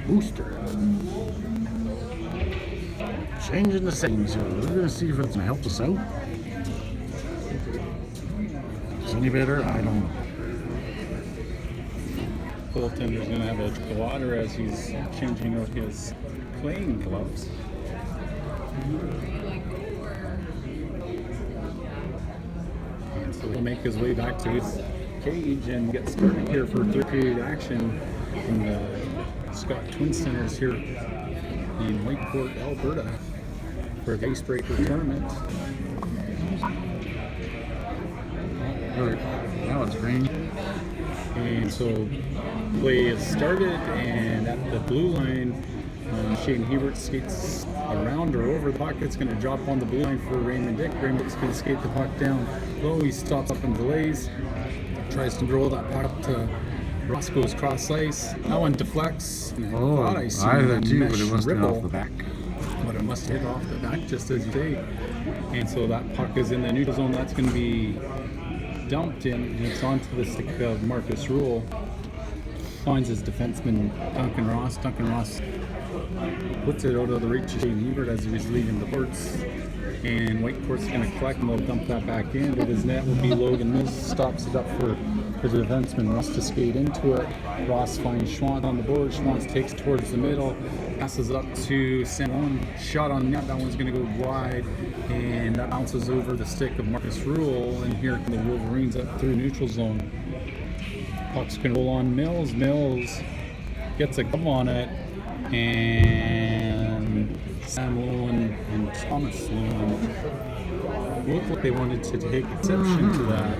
booster. Changing the settings here. We're gonna see if it's gonna help us out. Is it any better? I don't know. Goaltender's going to have a drink of water as he's changing out his playing gloves. And so he'll make his way back to his cage and get started here for third period action in the Scott Twin Centers here in Whitecourt, Alberta for the Icebreaker tournament. Now it's green. And so play is started, and at the blue line, Shane Hebert skates around or over the puck. It's going to drop on the blue line for Raymond Dick. Raymond Dick's going to skate the puck down low. He stops up and delays. Tries to roll that puck up to Roscoe's cross ice. That one deflects. And I thought too, but it must have hit off the back. But it must hit off the back, just as you say. And so that puck is in the neutral zone. That's going to be dumped in, and it's onto the stick of Marcus Rule. Finds his defenseman Duncan Ross. Duncan Ross puts it out of the reach of Shane Hebert as he was leaving the boards. And Whitecourt's going to collect and they'll dump that back in. But his net will be Logan Mills. Stops it up for the defenseman Ross to skate into it. Ross finds Schwantz on the board. Schwantz takes towards the middle. Passes up to Sam. Shot on net. That one's going to go wide. And that bounces over the stick of Marcus Rule. And here come the Wolverines up through neutral zone. Puck's going to roll on Mills. Mills gets a glove on it. And Sam Lowen and Thomas Lowen looked like they wanted to take exception to that.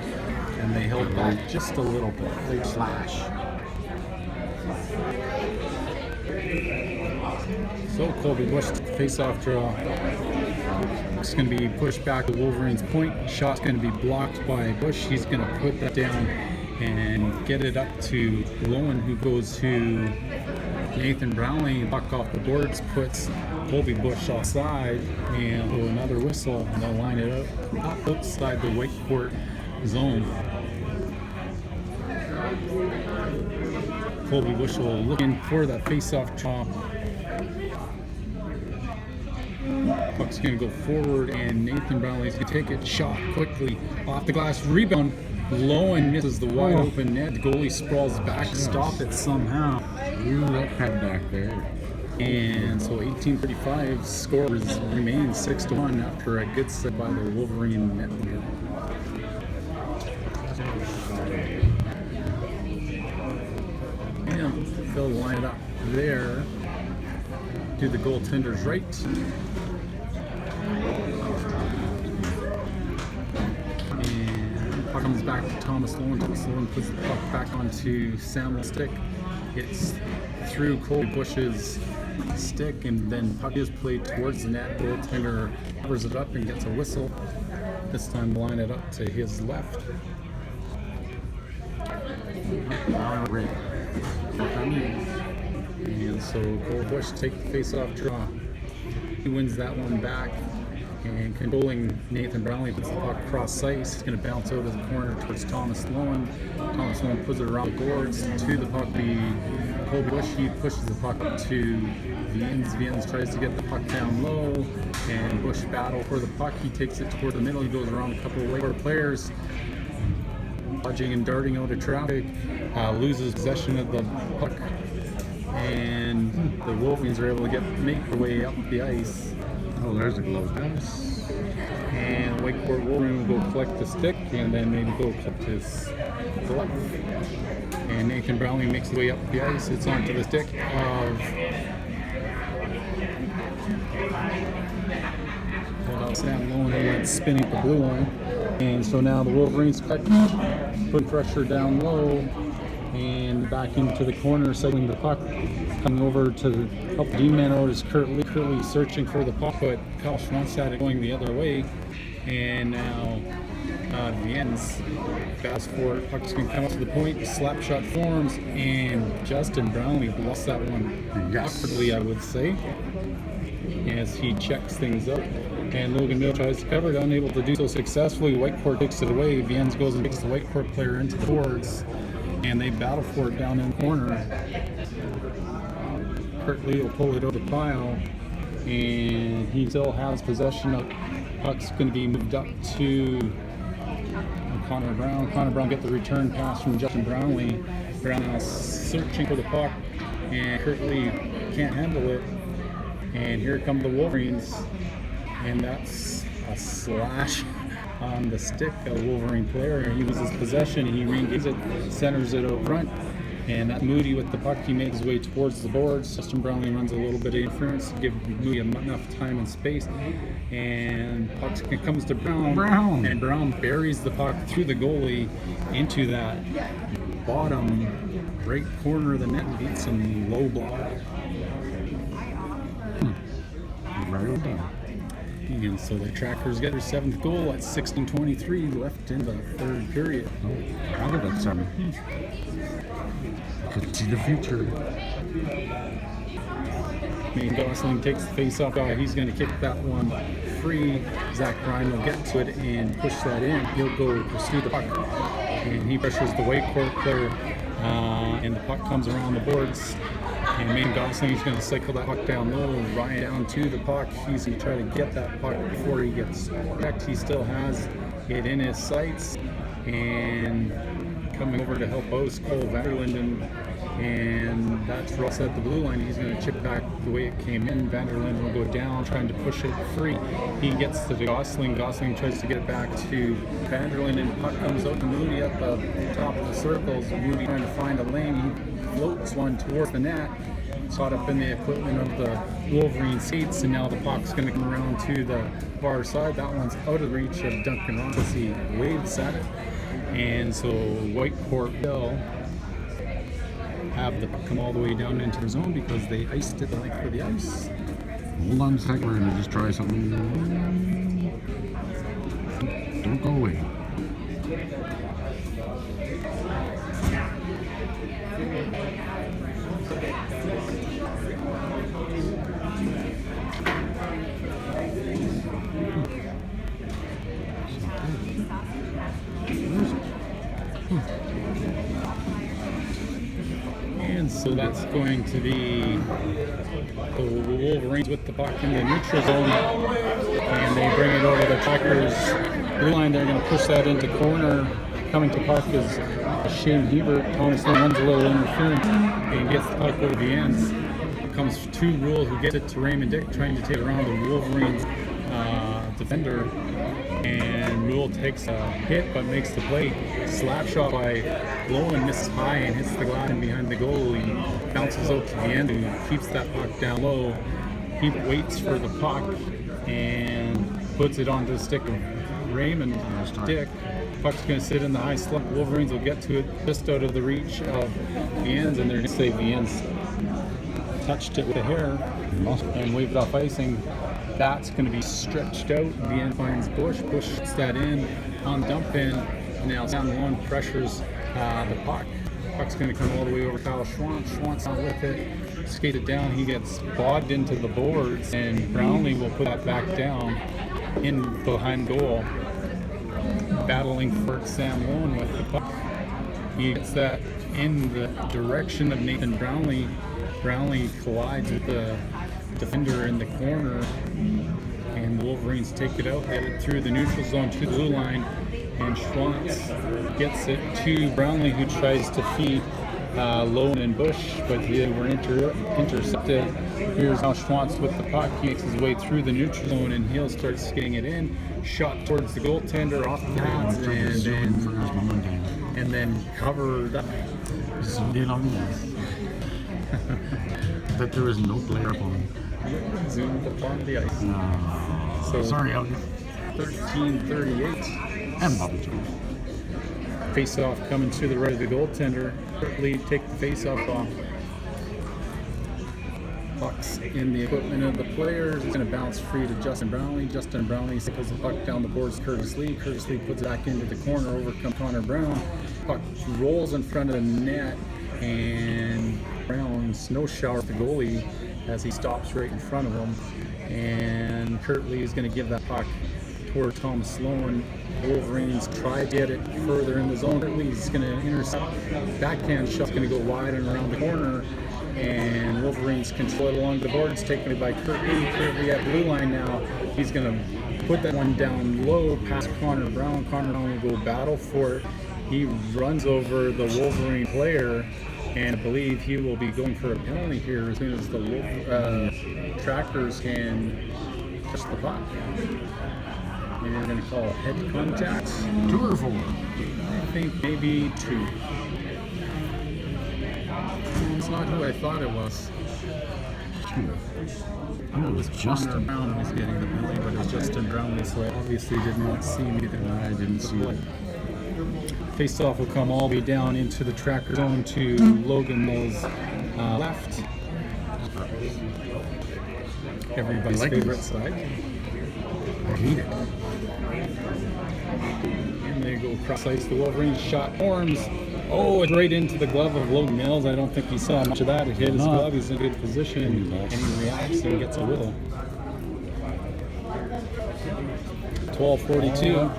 And they held back just a little bit. They slash. So Colby Bush face-off draw. It's going to be pushed back to Wolverines' point. Shot's going to be blocked by Bush. He's going to put that down and get it up to Lowen, who goes to Nathan Brownlee. Puck off the boards, puts Colby Bush offside, and another whistle, and they'll line it up outside the Whitecourt zone. Colby Bush will look in for that face-off draw. Puck's going to go forward, and Nathan Brownlee's going to take it. Shot quickly off the glass. Rebound. Lowen misses the wide open net. The goalie sprawls back to stop it somehow. That pad back there. And so 18:35 score remains 6-1 after a good set by the Wolverine net leader. And they'll line it up there to the goaltender's right. And puck comes back to Thomas Lowen. Thomas Lowen puts the puck back onto Samuel's stick. It's through Colby Bush's stick, and then puck is played towards the net. Goaltender covers it up and gets a whistle. This time line it up to his left. And so Colby Bush takes the face-off draw. He wins that one back, and controlling Nathan Brownlee puts the puck across ice. He's going to bounce out of the corner towards Thomas Lowen. Thomas Lowen puts it around the boards to the puck. Colby Bush, he pushes the puck up to Viens. Viens tries to get the puck down low, and Bush battle for the puck. He takes it toward the middle. He goes around a couple of Whitecourt players, dodging and darting out of traffic, loses possession of the puck, and the Wolverines are able to make their way up the ice. Oh, there's a glove. And Whitecourt Wolverine will go collect the stick, and then maybe go collect his glove. And Nathan Brownlee makes his way up the ice. It's onto the stick of Sam Lowen, who went spinning the blue line. And so now the Wolverines put pressure down low and back into the corner, cycling the puck. Coming over to help the D-man out is currently searching for the puck, but Kyle Schwantz had it going the other way. And now Viens fast forward, puck's going to come up to the point, slap shot forms, and Justin Brownlee lost that one awkwardly, I would say, as he checks things up. And Logan Mill tries to cover it, unable to do so successfully. Whitecourt takes it away. Viens goes and takes the Whitecourt player into the boards, and they battle for it down in the corner. Kurt Lee will pull it over the pile, and he still has possession of puck's going to be moved up to Connor Brown. Connor Brown get the return pass from Justin Brownlee. Brown searching for the puck, and Kurt Lee can't handle it. And here come the Wolverines, and that's a slash on the stick of a Wolverine player. He loses possession, he re-engages it, centers it out front, and that's Moody with the puck. He makes his way towards the boards. Justin Brownlee runs a little bit of interference to give Moody enough time and space, and puck comes to Brown, and Brown buries the puck through the goalie into that bottom right corner of the net and beats some low block. And so the Trackers get their 7th goal at 16:23 left in the 3rd period. I love that 7. Could see the future. Maine Gosling takes the face-off. He's going to kick that one free. Zach Ryan will get to it and push that in. He'll go pursue the puck, and he pressures the white court player, and the puck comes around the boards. And Maine Gosling is going to cycle that puck down low, Ryan down to the puck. He's going to try to get that puck before he gets checked. He still has it in his sights. And coming over to help out is Cole Vanderlinden. And that's Ross at the blue line. He's going to chip back the way it came in. Vanderlinden will go down, trying to push it free. He gets to Gosling. Gosling tries to get it back to Vanderlinden. Puck comes out to Moody at the top of the circles. Moody trying to find a lane. He floats one towards the net. Caught up in the equipment of the Wolverine seats, and now the puck's going to come around to the far side. That one's out of reach of Duncan Ross as he waves at it. And so White Court will have the puck come all the way down into the zone because they iced it the length for the ice. Hold on a second, we're going to just try something. Don't go away. And so that's going to be the Wolverines with the puck in the neutral zone, and they bring it over the Trackers blue line. They're going to push that into corner. Coming to puck is Shane Hebert. Thomas Lynn runs a little interference and gets the puck over the ends. Comes to Rule, who gets it to Raymond Dick, trying to take around the Wolverines defender. And Rule takes a hit but makes the play. Slap shot by Lowen misses high and hits the glass behind the goal. He bounces out to the end and keeps that puck down low. He waits for the puck and puts it onto the stick of Raymond Dick. Puck's going to sit in the high slot. Wolverines will get to it just out of the reach of the ends, and they're going to save the ends. Touched it with a hair and waved off icing. That's going to be stretched out. The end finds Bush. Bush puts that in on dump in. Now Sam One pressures the puck. Puck's going to come all the way over Kyle Schwantz. Schwantz out with it. Skated down. He gets bogged into the boards, and Brownlee will put that back down in behind goal. Battling for Sam Lone with the puck. He gets that in the direction of Nathan Brownlee. Brownlee collides with the defender in the corner, and the Wolverines take it out, get it through the neutral zone to the blue line, and Schwantz gets it to Brownlee, who tries to feed Lone and Bush, but they were intercepted. Here's how Schwantz with the puck. He makes his way through the neutral zone, and he'll start skating it in. Shot towards the goaltender off the pads, and then covered up. That there is no player upon. Zoomed upon the ice. So sorry, I'll 13:38. And Bobby Jones. Face-off coming to the right of the goaltender. Quickly take the face-off off. Puck's in the equipment of the players. It's going to bounce free to Justin Brownlee. Justin Brownlee cycles the puck down the boards. Curtis Lee. Curtis Lee puts it back into the corner. Overcomes Connor Brown. Puck rolls in front of the net, and Brown snow showers the goalie as he stops right in front of him. And Kurt Lee is going to give that puck toward Thomas Sloan. Wolverines try to get it further in the zone. Kurt Lee's going to intercept. Backhand shot's going to go wide and around the corner. And Wolverines control it along the boards, taken by Kirby. Kirby at blue line now. He's going to put that one down low past Connor Brown. Connor Brown will go battle for it. He runs over the Wolverine player, and I believe he will be going for a penalty here as soon as the trackers can touch the puck. And we're going to call head contact. 2 or 4? I think maybe 2. It's not who I thought it was. Oh, it was Justin Brown was getting the penalty, but it was Justin Brown, so I obviously did not see me. I didn't see it. Face-off will come all the way down into the tracker zone to Logan Mills' left. Everybody's favorite side. I hate it. And they go cross ice. The Wolverines shot forms. Oh, it's right into the glove of Logan Mills. I don't think he saw much of that. It hit his glove. He's in a good position, and he reacts and gets a whistle. 12:42.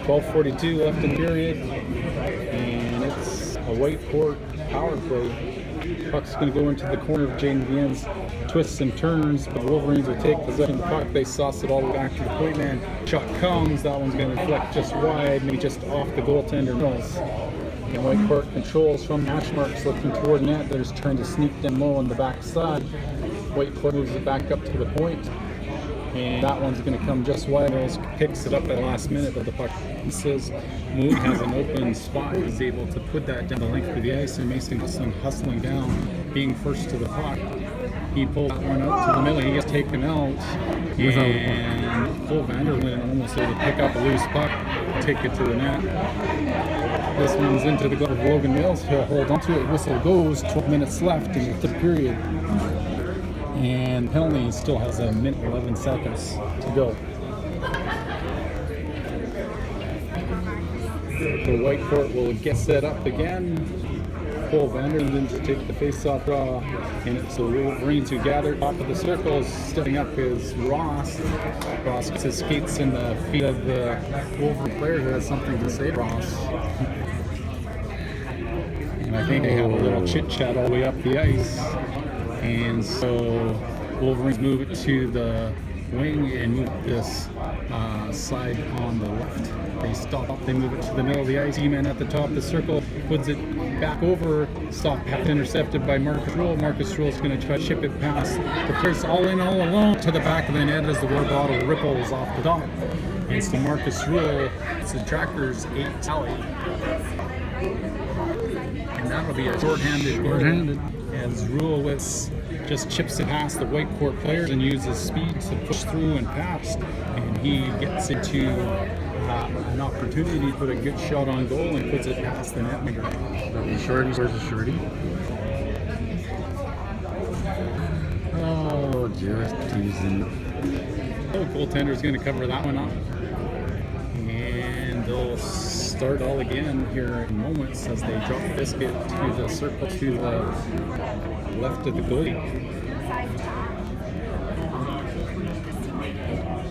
12:42 left in the period, and it's a white court power play. Puck's going to go into the corner of Jaden Vien's twists and turns, but the Wolverines will take possession of the puck. They sauce it all the way back to the point man. Shot comes. That one's going to deflect just wide, maybe just off the goaltender Mills. And white court controls from hash marks looking toward net. They're just trying to sneak them low on the back side. White court moves it back up to the point. And that one's going to come just wide. Mills picks it up at the last minute, but the puck misses. Moog has an open spot. He's able to put that down the length of the ice, and Mason hustling down, being first to the puck. He pulls that one out to the middle. He gets taken out, and Cole Vanderlyn almost able to pick up a loose puck, take it to the net. This one's into the glove of Logan Mills. He'll hold on to it. Whistle goes. 12 minutes left in the third period. And penalty still has a minute 11 seconds to go. The white court will get set up again. Cole Vanderlyn to take the face-off draw, and it's the Wolverines who gather top of the circle. Stepping up is Ross. Ross gets his skates in the feet of the Wolverine player who has something to say to Ross. And I think they have a little chit-chat all the way up the ice. And so Wolverines move it to the wing and move this side on the left. They stop, they move it to the middle of the ice. E-man at the top of the circle puts it back over. Stop, intercepted by Marcus Rule. Marcus Rule is going to try to chip it past the players all in all alone to the back of the net as the water bottle ripples off the top. And it's the Marcus Rule. It's the Trackers 8 tally. And that'll be a shorthanded goal. As Rulewitz just chips it past the white court players and uses speed to push through and past, and he gets into an opportunity to put a good shot on goal and puts it past the net maker. Shorty, where's the shorty? Oh, just teasing. The goaltender's going to cover that one up, and they'll start all again here in moments as they drop the biscuit to the circle to the left of the goalie.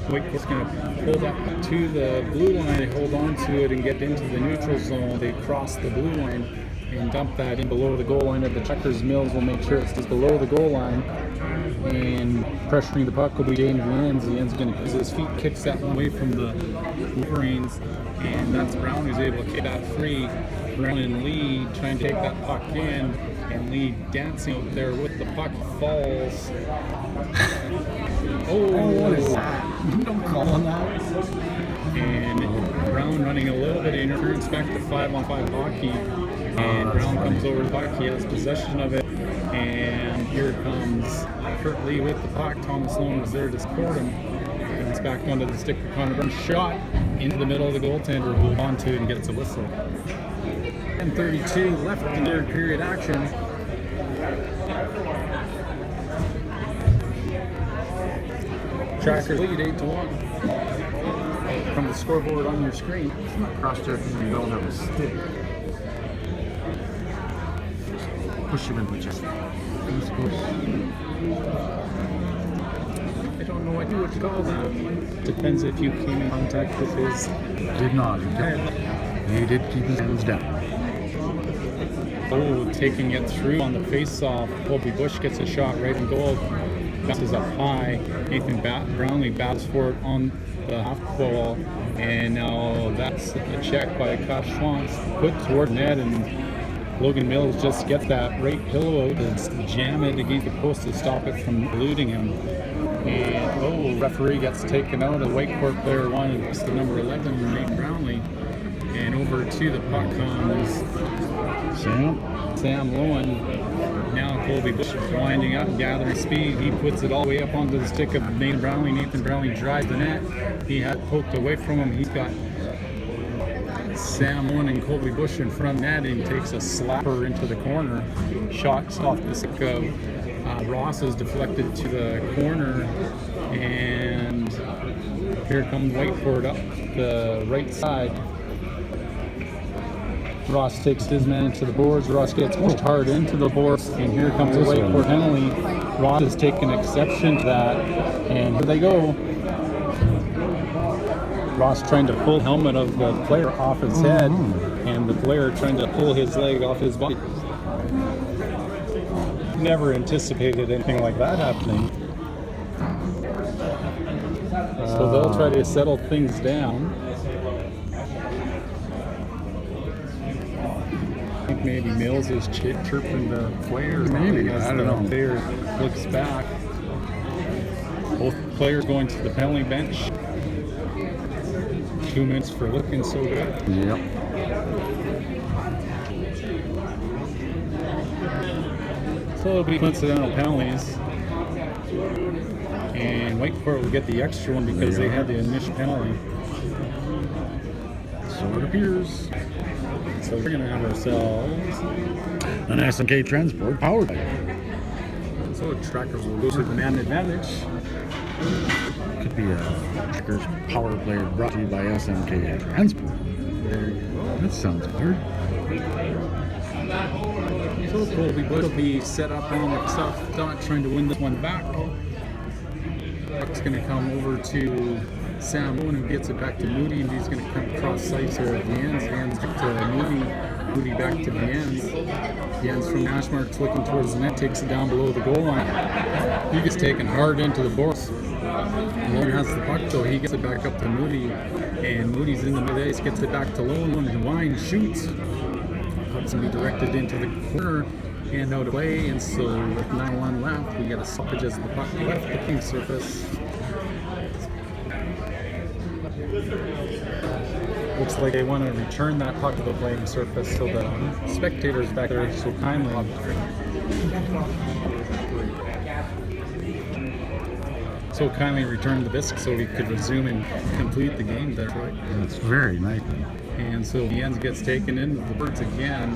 White Court's going to pull that to the blue line. They hold on to it and get into the neutral zone. They cross the blue line and dump that in below the goal line of the Checkers. Mills will make sure it's just below the goal line. And pressuring the puck will be Jaden Vien's. Vien's going to use his feet, kicks that one away from the Wolverines. And that's Brown who's able to kick that free. Brown and Lee trying to take that puck in. And Lee dancing out there with the puck falls. What is that? Don't call on that. And Brown running a little bit of interference back to 5-on-5 hockey. And Brown comes over the puck. He has possession of it. And here comes Kurt Lee with the puck. Thomas Sloan was there to support him. And it's back onto the stick for Connor Brown. Shot into the middle of the goaltender. Hold on to it and gets a whistle. And 32 left in third period action. Trackers lead 8-1 from the scoreboard on your screen. Cross-checking, you don't have a stick. Push him in the chest. I don't know what you would call that. Depends if you came in contact with his... Did not. He did keep his hands down. Oh, taking it through on the face-off. Colby Bush gets a shot right in goal. Bounces up high. Nathan Brownlee battles for it on the half wall. And now that's a check by Kyle Schwantz. Put toward net, and Logan Mills just gets that right pillow out and jam it against the post to stop it from eluding him. And referee gets taken out. A white court player wanted the number 11, Nate Brownlee. And over to the puck comes Sam Lowen. Now Colby Bush is winding up, gathering speed. He puts it all the way up onto the stick of Nathan Brownlee. Nathan Brownlee drives the net. He had poked away from him. He's got Sam Lowen and Colby Bush in front of net, and he takes a slapper into the corner. Shots off the stick of Ross is deflected to the corner, and here comes Whiteford up the right side. Ross takes his man into the boards. Ross gets pushed hard into the boards, and here comes a Whiteford penalty. Ross has taken exception to that, and here they go. Ross trying to pull the helmet of the player off his head, and the player trying to pull his leg off his body. Never anticipated anything like that happening. So they'll try to settle things down. I think maybe Mills is chirping the players. Maybe, I don't know. Player looks back. Both players going to the penalty bench. 2 minutes for looking so good. Yep. So it'll be coincidental penalties. And Whitecourt will get the extra one because they had the initial penalty. So it appears. So we're going to have ourselves an SMK transport powered by. So trackers will go to the man advantage. Could be a Trackers power play brought to you by SMK Transport. There you go. That sounds weird. So Colby Bush will be set up on the south dot trying to win this one back. Puck's going to come over to Sam Owen, who gets it back to Moody, and he's going to come across ice here at the ends. Hands back to Moody. Moody back to the ends. The ends from Ashmark's looking towards the net, takes it down below the goal line. He gets taken hard into the boards. Lowen has the puck, so he gets it back up to Moody, and Moody's in the mid-ice, gets it back to Lowen. Lowen winds, shoots. Puck's going to be directed into the corner and out of play, and so with 9-1 left, we get a stoppage as the puck left the pink surface. Looks like they want to return that puck to the playing surface, so the spectators back there so kindly returned the disc so we could resume and complete the game there, right? That's very nice. And so the ends gets taken into the birds again,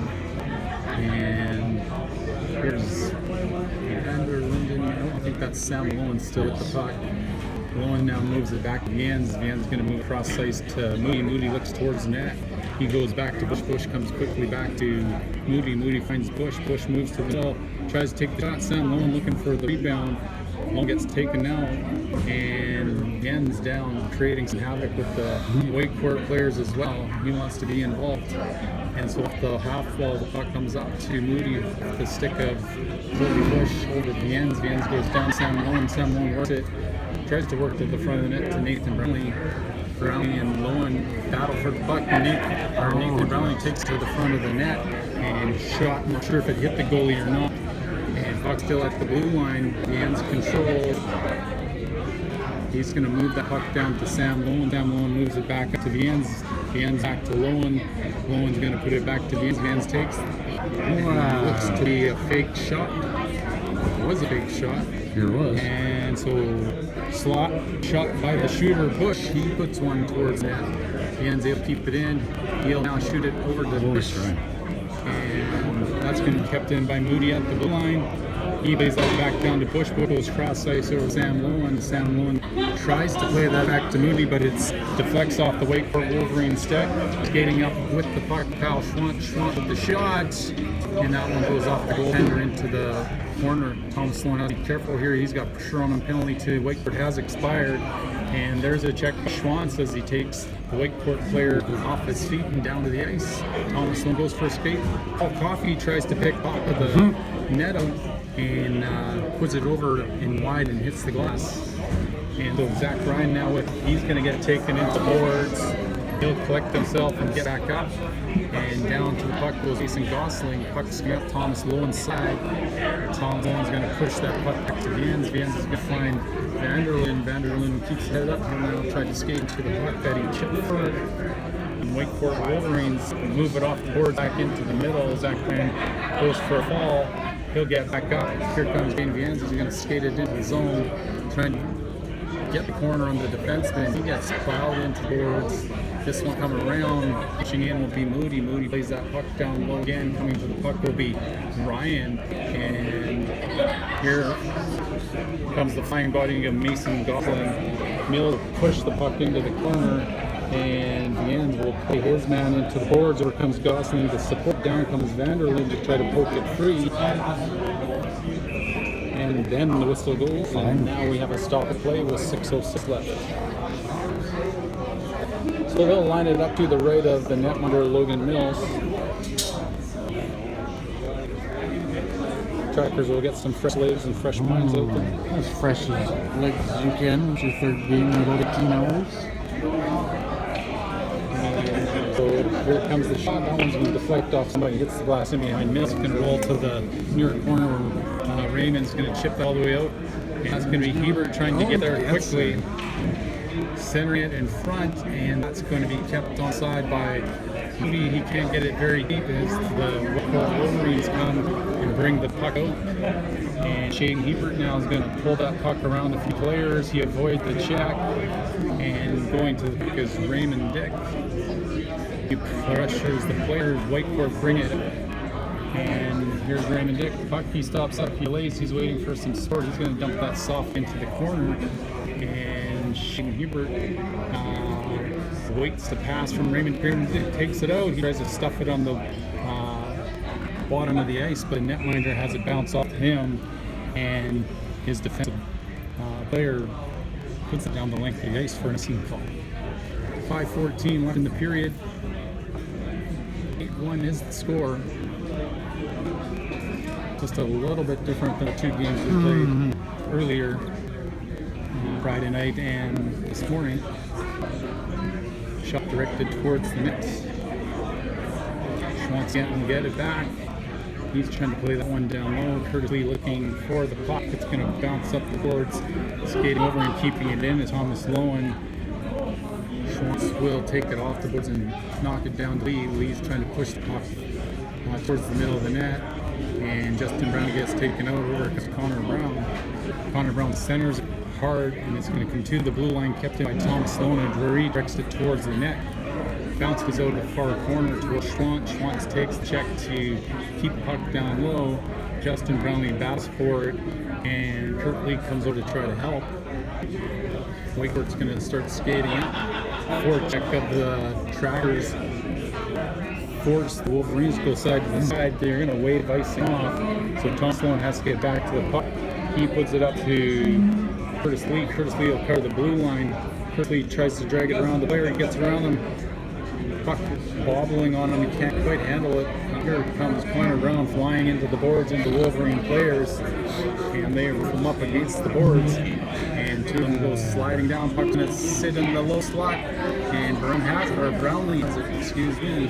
and here's Vander Linden. I think that's Sam Lowen still at the puck. Lowen now moves it back to Jans. Jans going to move across ice to Moody. Moody looks towards net. He goes back to Bush. Bush comes quickly back to Moody. Moody finds Bush. Bush moves to the middle, tries to take the shot. Sam Lowen looking for the rebound. Lowen gets taken out, and Jans down, creating some havoc with the white court players as well. He wants to be involved. And so off the half wall, the puck comes up to Moody with the stick of Colby Bush over the ends. The ends goes down Sam Lowen. Sam Lowen works it. Tries to work to the front of the net to Nathan Brownlee. Brownlee and Lowen battle for the puck. Nathan Brownlee takes it to the front of the net and shot. Not sure if it hit the goalie or not. And puck still at the blue line. The ends control. He's going to move the puck down to Sam Lowen. Sam Lowen moves it back up to the ends. The ends back to Lowen. Lowen's going to put it back to the ends. The ends takes. Looks to be a fake shot. It was a fake shot. Here it was. And so slot shot by the shooter Bush. He puts one towards net. The ends able to keep it in. He'll now shoot it over to Bush. And that's going to be kept in by Moody at the blue line. He plays that back down to Bush. Bush goes cross ice over Sam Lowen. Sam Lowen tries to play that back to Moody, but it deflects off the Wakeford Wolverine stick. Skating up with the puck, Kyle Schwant with the shot, and that one goes off the goaltender into the corner. Thomas Lowen has to be careful here. He's got pressure on him. Penalty to Wakeford has expired, and there's a check by Schwant as he takes the Wakeford player off his feet and down to the ice. Thomas Lowen goes for a skate. Paul Coffey tries to pick off of the net out and puts it over and wide and hits the glass. And so Zach Ryan now he's going to get taken into the boards. He'll collect himself and get back up. And down to the puck goes Jason Gosling. Puck's got Thomas Lowen's side. Thomas Lowen's going to push that puck back to Viens. Viens is going to find Vanderlyn. Vanderlyn keeps head up and now try to skate into the puck that he chipped for. And Wakeford Wolverines move it off the boards back into the middle. Zach Ryan goes for a fall. He'll get back up. Here comes Dane Viens. He's going to skate it into the zone, trying to get the corner on the defenseman. He gets plowed into the boards. This one coming around, pushing in will be Moody. Moody plays that puck down low again. Coming to the puck will be Ryan. And here comes the flying body of Mason Gosling. Mill push the puck into the corner, and Viens will play his man into the boards. Over comes Gosling to support. Down comes Vanderlyn to try to poke it free. And then the whistle goes, and now we have a stop of play with 6:06 left. So they'll line it up to the right of the netminder Logan Mills. Trackers will get some fresh legs and fresh minds out there. As fresh as legs as you can. It's your third game in about 18 hours. So here comes the shot. That one's going to deflect off somebody. Hits the glass in behind Mills. It's going to roll to the near corner where Raymond's going to chip it all the way out. And that's going to be Hebert trying to get there quickly. Centering it in front, and that's going to be kept onside by Moody. He can't get it very deep as the Wolverines come and bring the puck out. And Shane Hebert now is going to pull that puck around a few players. He avoids the check, and going to the puck is Raymond Dick. He pressures the players. Wakeford bring it. And here's Raymond Dick. The puck, he stops up, he lays, he's waiting for some support. He's going to dump that soft into the corner. And Shane Hebert waits to pass from Raymond. Raymond Dick takes it out. He tries to stuff it on the bottom of the ice, but the netminder has it bounce off him, and his defensive player puts it down the length of the ice for an icing call. 5:14 left in the period. 8-1 is the score. Just a little bit different than the two games we played earlier, Friday night and this morning. Shot directed towards the net. Schwantz can't get it back. He's trying to play that one down low. Curtis Lee looking for the puck. It's going to bounce up the boards. Skating over and keeping it in is Thomas Lowen. Schwantz will take it off the boards and knock it down to Lee. Lee's trying to push the puck towards the middle of the net. And Justin Brown gets taken out. Over comes Connor Brown. Connor Brown centers hard, and it's going to come to the blue line, kept in by Thomas Lowen, and Drury directs it towards the net. Bounces out the far corner towards Schwantz. Schwantz takes the check to keep the puck down low. Justin Brownlee battles for it, and Kurt Lee comes over to try to help. Wakeford's going to start skating out. Forecheck of the Trackers force the Wolverines to go side to side. They're going to wave icing off, so Thomas Lowen has to get back to the puck. He puts it up to Curtis Lee. Curtis Lee will cover the blue line. Curtis Lee tries to drag it around the player. He gets around him. Puck bobbling on him. He can't quite handle it. And here comes Connor Brown flying into the boards into Wolverine players. And they roll him up against the boards. And two of them go sliding down. Puck's going to sit in the low slot. And Brownlee has it, excuse me.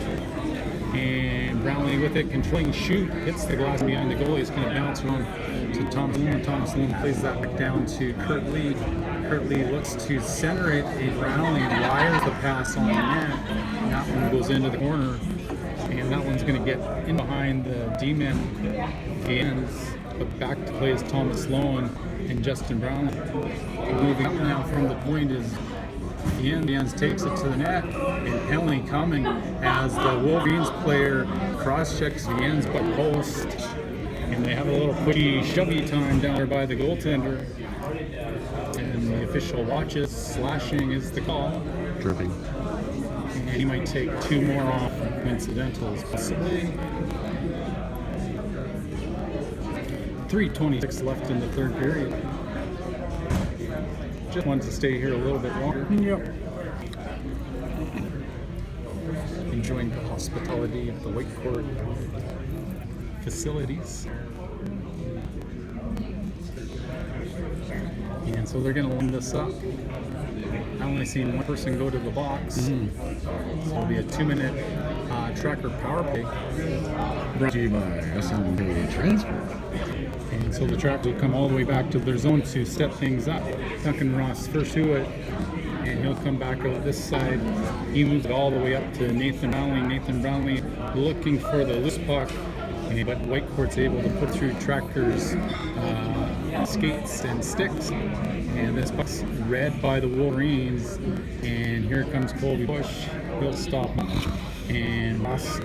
And Brownlee with it, controlling shoot, hits the glass behind the goalie. It's going to bounce around to Thomas Lowen. Thomas Lowen plays that back down to Kurt Lee. Kurt Lee looks to center it, and Brownlee wires the pass on the net. And that one goes into the corner, and that one's going to get in behind the D-man ends. But back to play is Thomas Lowen and Justin Brownlee. Moving up now from the point is Viens takes it to the net, and penalty coming as the Wolverines player cross-checks Viens but post, And they have a little quickie shovey time down there by the goaltender. And the official watches. Slashing is the call. Dripping. And he might take 2 more off incidentals, possibly. 3:26 left in the third period. Just wanted to stay here a little bit longer. Yep. Enjoying the hospitality of the Whitecourt facilities. And so they're going to line this up. I only seen one person go to the box. So it'll be a 2-minute tracker power play. Brought to you by SMK Transport. And so the trackers will come all the way back to their zone to step things up. Duncan Ross first to it, and he'll come back out this side. He moves it all the way up to Nathan Brownlee. Nathan Brownlee looking for the loose puck, but Whitecourt's able to put through trackers, skates and sticks. And this puck's read by the Wolverines. And here comes Colby Bush. He'll stop. And Ross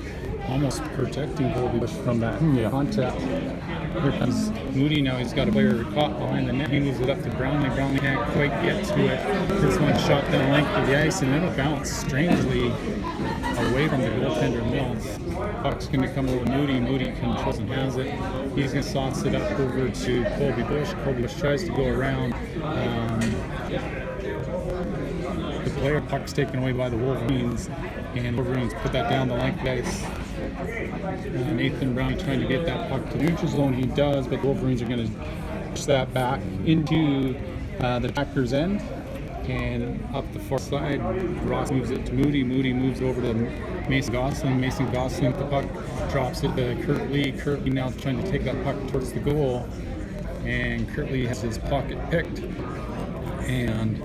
almost protecting Colby Bush from that contact. Here comes Moody. Now he's got a player caught behind the net. He moves it up to Brownlee. Brownlee can't quite get to it. This one shot down the length of the ice, and it'll bounce strangely away from the goaltender Mills. Puck's going to come over to Moody. Moody controls and has it. He's going to sauce it up over to Colby Bush. Colby Bush tries to go around. The player puck's taken away by the Wolverines, and Wolverines put that down the length of the ice. Nathan Brown trying to get that puck to the neutral zone. He does, but the Wolverines are going to push that back into the attacker's end. And up the far side, Ross moves it to Moody. Moody moves it over to Mason Gosling. Mason Gosling with the puck drops it to Kurt Lee. Kurt Lee now trying to take that puck towards the goal. And Kurt Lee has his pocket picked. And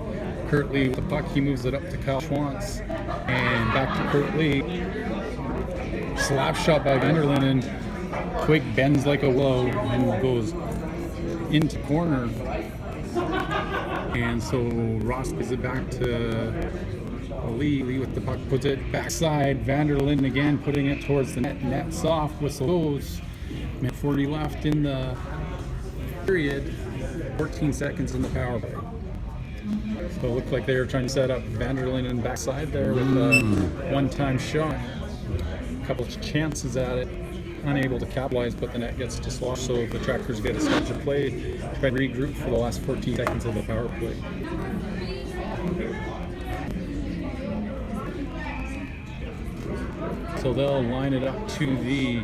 Kurt Lee with the puck, he moves it up to Kyle Schwantz. And back to Kurt Lee. Slap shot by Vanderlinden. Twig bends like a willow and goes into corner. And so Ross gives it back to Lee. Lee with the puck puts it backside. Vanderlinden again putting it towards the net. Net's off. Whistle goes. 40 left in the period. 14 seconds in the power play. So it looked like they were trying to set up Vanderlinden backside there with a one-time shot. A couple of chances at it, unable to capitalize, but the net gets dislodged, so the Trackers get a start to play, try to regroup for the last 14 seconds of the power play. So they'll line it up to the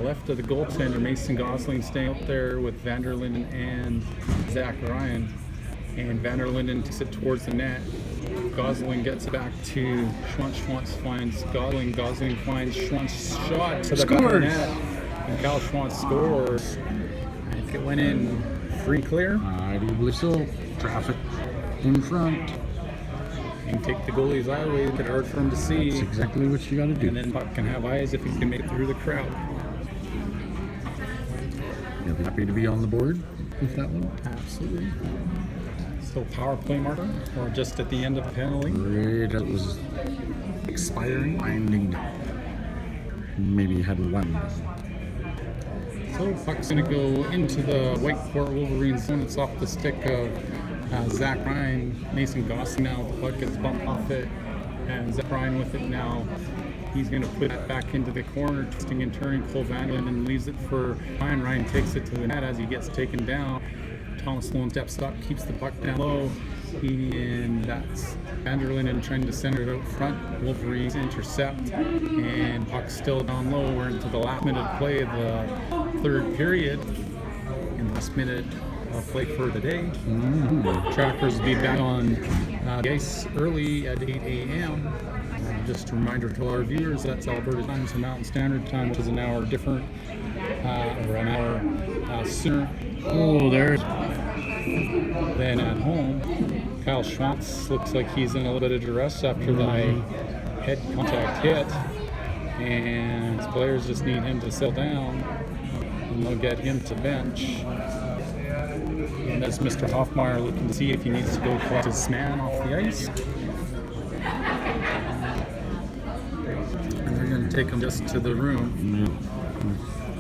left of the goaltender, Mason Gosling staying up there with Vanderlinden and Zach Ryan. And Vanderlinden takes it towards the net. Gosling gets it back to Schwantz. Schwantz finds Gosling. Gosling finds Schwantz shot to the back of the net. And Kyle Schwantz scores. I think it went in free clear. I do believe so. Traffic in front. And take the goalie's eye away, make it hard for him to see. That's exactly what you got to do. And then Buck can have eyes if he can make it through the crowd. You'll be happy to be on the board with that one. Absolutely. So power play marker, or just at the end of the penalty? Right, that was Expiring. winding down. Maybe had one. So puck's going to go into the Whitecourt Wolverines zone. It's off the stick of Zach Ryan. Mason Gosling now. The puck gets bumped off it. And Zach Ryan with it now. He's going to put that back into the corner, twisting and turning. Cole Vanderlinden leaves it for Ryan. Ryan takes it to the net as he gets taken down. Thomas Sloan steps up, keeps the puck down low. And that's Vanderlinden trying to center it out front. Wolverines intercept. And puck's still down low. We're into the last minute of play of the third period. And last minute of play for the day. Trackers will be back on the ice early at 8 a.m. Just a reminder to our viewers, that's Alberta time, so Mountain Standard Time, which is an hour different, or an hour sooner. Oh, there's Then at home, Kyle Schwantz looks like he's in a little bit of duress after the head contact hit, and his players just need him to settle down, and they'll get him to bench. And that's Mr. Hoffmeyer looking to see if he needs to go collect his man off the ice. And they're going to take him just to the room.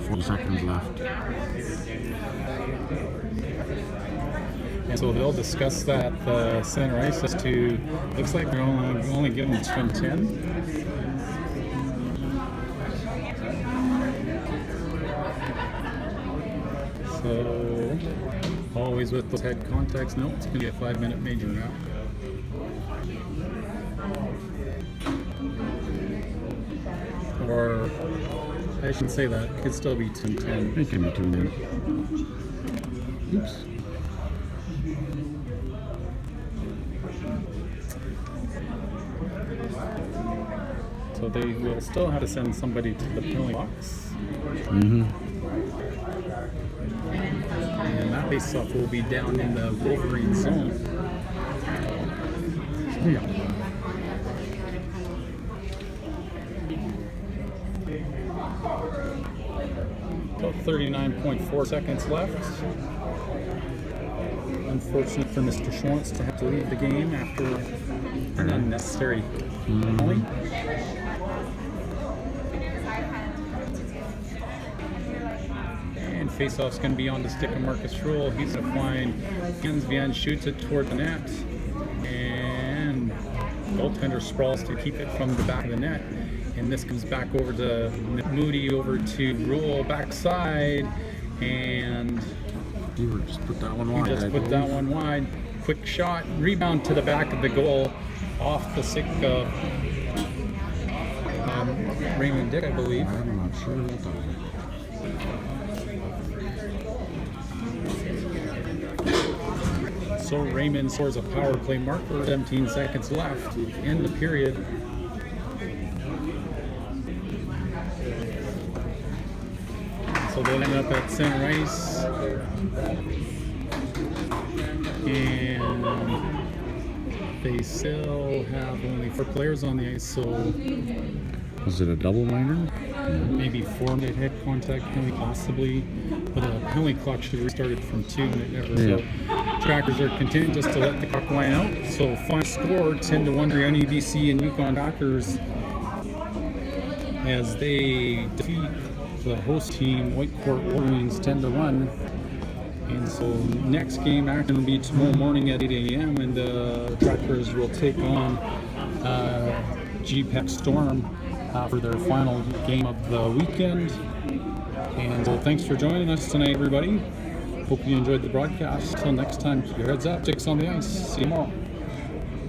4 seconds left. And so they'll discuss that center ice as to, looks like they're only giving 10. So always with those head contacts. No, it's going to be a 5-minute major now. Or I shouldn't say that. It could still be 10-10. It can be 2 minutes. Oops. So they will still have to send somebody to the penalty box. Mm-hmm. And that face-off will be down in the Wolverine zone. Yeah. About 39.4 seconds left. Unfortunate for Mr. Schwantz to have to leave the game after an unnecessary penalty. And face-off's going to be on the stick of Marcus Rule. He's going to find Jens Vian, shoots it toward the net, and goaltender sprawls to keep it from the back of the net. And this comes back over to Moody, over to Rule, backside, and You just put that one wide. just put that one wide. Quick shot, rebound to the back of the goal, off the stick of Raymond Dick, I believe. I'm not sure what that So Raymond scores a power play marker, 17 seconds left in the period. So they'll end up at center ice. And they still have only 4 players on the ice, so Was it a double minor? maybe 4 made head contact penalty possibly, but the penalty clock should have restarted from 2 and it never. Yeah. So trackers are content just to let the clock line out. So final score 10-1 for NEBC and Yukon Dockers as they defeat the host team Whitecourt Wolverines 10-1. And so next game action will be tomorrow morning at 8 a.m. and the Trackers will take on GPEC Storm for their final game of the weekend. And so thanks for joining us tonight, everybody. Hope you enjoyed the broadcast. Till next time, keep your heads up, sticks on the ice. See you tomorrow.